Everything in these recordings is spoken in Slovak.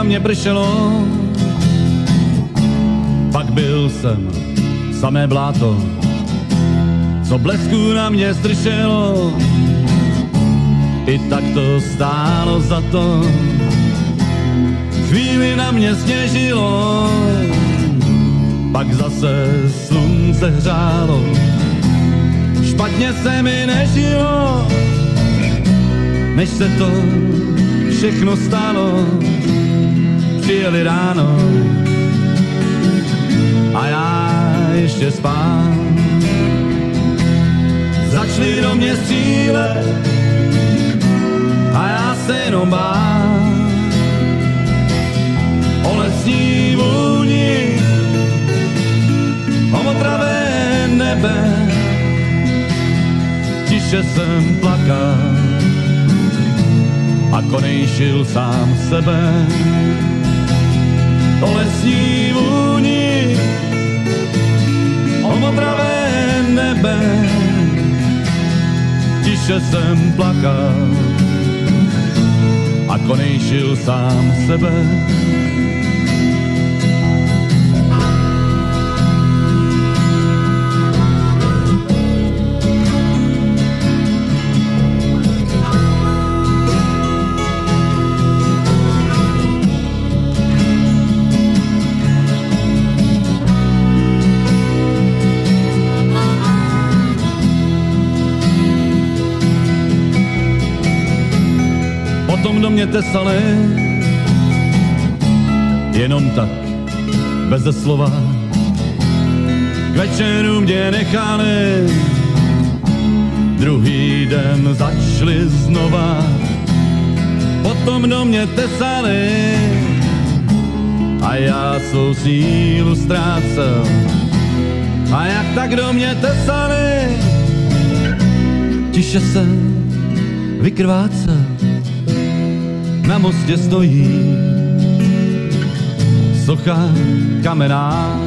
na mě pršelo, pak byl jsem samé bláto, co blesku na mě stršelo, i tak to stálo za to. Chvíli na mě sněžilo, pak zase slunce hřálo, špatně se mi nežilo, než se to všechno stalo. Přijeli ráno a já ještě spám. Začali do mě střílet a já se jenom bám. O lesní vůni, o motravé nebe, tiše jsem plakal a konejšil sám sebe. O lesní vůni, o motravé nebe, tiše jsem plakal a konejšil sám sebe. Potom do mě tesali, jenom tak, beze slova. K večeru mě nechali, druhý den začali znova. Potom do mě tesali a já svou sílu ztrácel. A jak tak do mě tesali, tiše jsem vykrvácel. Na mostě stojí socha kamenná,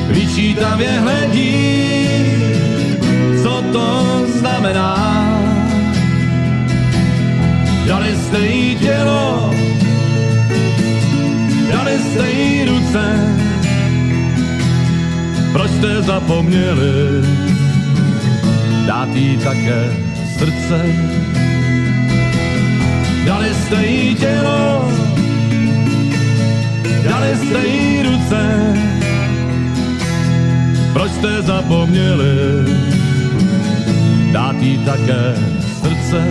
vyčítavě hledí, co to znamená. Dali jste jí tělo, dali jste jí ruce, proč jste zapomněli dát jí také srdce? Dali jste jí tělo, dali jste jí ruce, proč jste zapomněli dát jí také srdce?